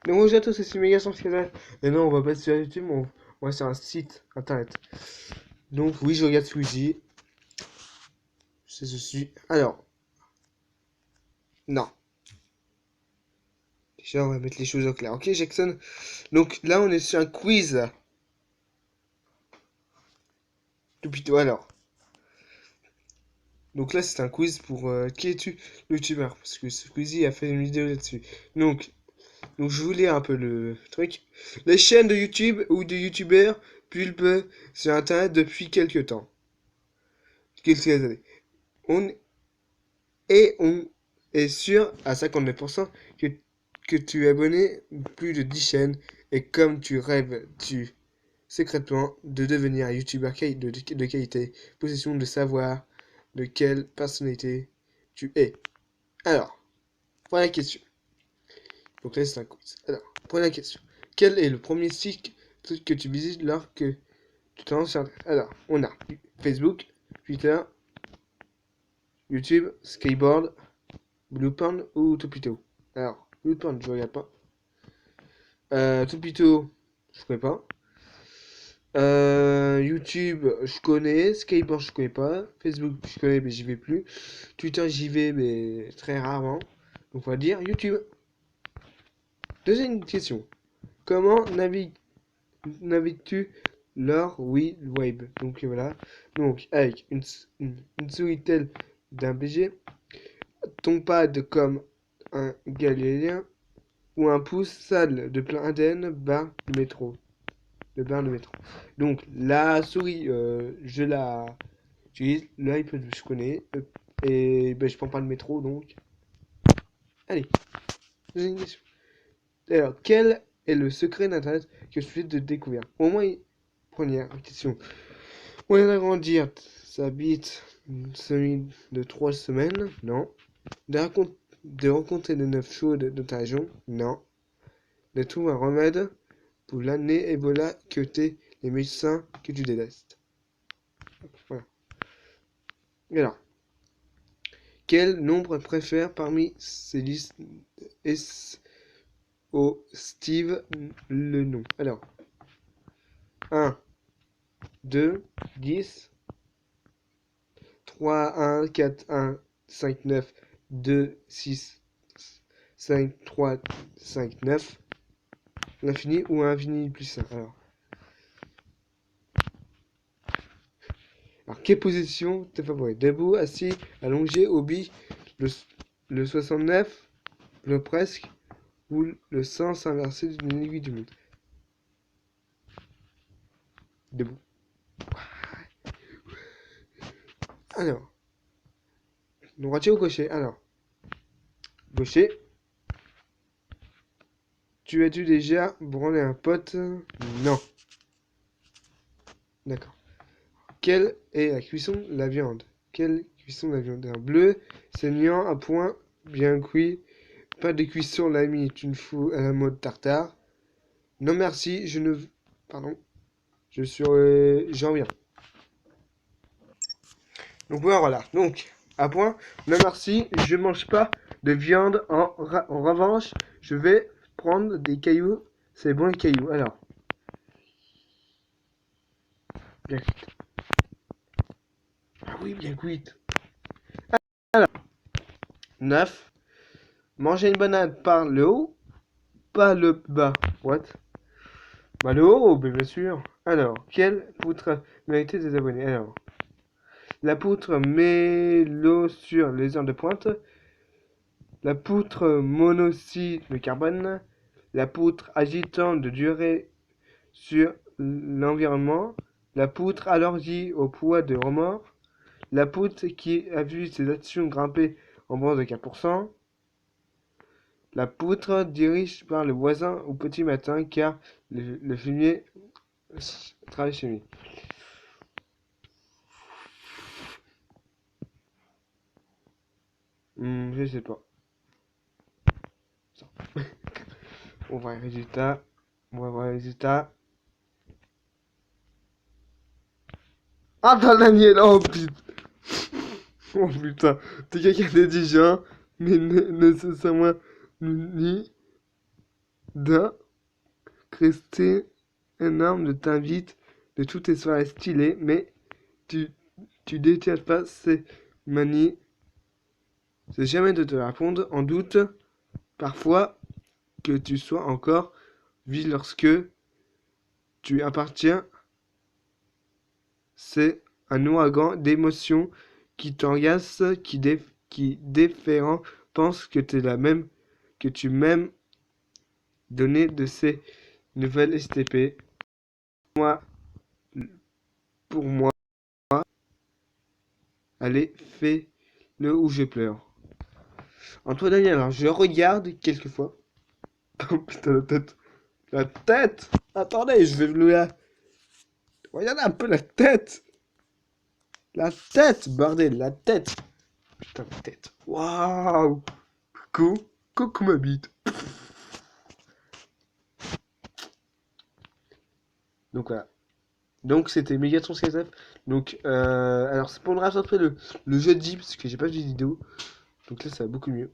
Donc bonjour à tous, c'est Méga sur canal. Et non, on va pas sur YouTube, on va sur un site internet. Donc oui, je regarde Squeezie. C'est ceci. Alors, non. Déjà, on va mettre les choses au clair. Ok, Jackson. Donc là, on est sur un quiz. Tout plutôt, alors. Donc là, c'est un quiz pour qui es-tu, youtubeur? Parce que Squeezie a fait une vidéo là-dessus. Donc je vous lis un peu le truc. Les chaînes de YouTube ou de youtubeurs pulpent sur internet depuis quelques temps. Quelques années. On on est sûr à 59% que tu es abonné plus de 10 chaînes et comme tu rêves secrètement de devenir un youtubeur de qualité, possession de savoir de quelle personnalité tu es. Alors, première question. Donc là, c'est un quiz. Alors, première question. Quel est le premier site que tu visites lorsque tu te lances sur Internet? Alors, on a Facebook, Twitter, YouTube, Skateboard, Blueporn ou Topito? Alors, Blueporn, je regarde pas. Topito, je connais pas. YouTube, je connais. Skateboard, je connais pas. Facebook, je connais, mais j'y vais plus. Twitter, j'y vais, mais très rarement. Donc, on va dire YouTube. Deuxième question. Comment navigues-tu leur web? Donc, voilà. Donc, avec une souris telle d'un BG, ton pad comme un galérien, ou un pouce sale de plein indenne, barre de métro. De barre de métro. Donc, la souris, je la utilise. L'iPad, je connais. Et ben, je prends pas le métro, donc. Allez, deuxième question. Alors, quel est le secret d'Internet que je suis de découvrir? Au moins, première question. Moyen d'agrandir sa bite celui de 3 semaines? Non. De rencontrer des neufs chaudes de ta région? Non. De trouver un remède pour l'année Ebola que t'es les médecins que tu détestes. Voilà. Et alors, quel nombre préfère parmi ces listes au Steve le nom? Alors, 1, 2, 10, 3, 1, 4, 1, 5, 9, 2, 6, 5, 3, 5, 9. L'infini ou infini plus 1. Alors, quelle position t'es favori? Debout, assis, allongé, hobby, le 69, le presque, ou le sens inversé d'une aiguille du monde? Debout. Alors, droitier ou gaucher? Alors, gaucher. Tu as-tu déjà branlé un pote? Non. D'accord. Quelle est la cuisson de la viande? Quelle cuisson de la viande? Un bleu, saignant, à point, bien cuit. Pas de cuisson, l'ami, tu me fous à la mode tartare. Non merci, je ne... Pardon. Je suis... J'en viens. Donc voilà. Donc, à point. Non merci, je mange pas de viande. En revanche, je vais prendre des cailloux. C'est bon les cailloux. Alors. Bien cuite. Ah oui, bien cuite. Alors. 9. Manger une banane par le haut, pas le bas. What? Bah le haut, bien sûr. Alors, quelle poutre mérite des abonnés? Alors, la poutre mélo sur les heures de pointe, la poutre monoxyde de carbone, la poutre agitant de durée sur l'environnement, la poutre allergie au poids de remords, la poutre qui a vu ses actions grimper en moins de 4%, la poutre dirige par le voisin au petit matin car le fumier travaille chez lui. Je sais pas. On va voir les résultats. On va voir les résultats. Ah, t'as Daniel! Oh putain! Oh putain! T'es quelqu'un d'intelligent, mais nécessairement ni d'incruster énorme de t'invite de toutes tes soirées stylées, mais tu, tu détestes pas ces manies. C'est jamais de te répondre en doute, parfois que tu sois encore vie lorsque tu appartiens. C'est un ouragan d'émotions qui t'engace, qui déférent, pense que t'es la même, que tu m'aimes, donner de ces nouvelles STP. Moi, pour moi, allez, fais-le ou je pleure. Antoine Daniel, alors je regarde quelquefois. Oh putain, la tête. La tête! Attendez, je vais vous la. Regardez un peu la tête! La tête, bordel, la tête! Putain, la tête. Waouh! Coucou ma bite. Donc voilà. Donc c'était Megatron CSF. Donc, alors c'est pour le rattraper le jeudi, parce que j'ai pas vu de vidéo. Donc là, ça va beaucoup mieux.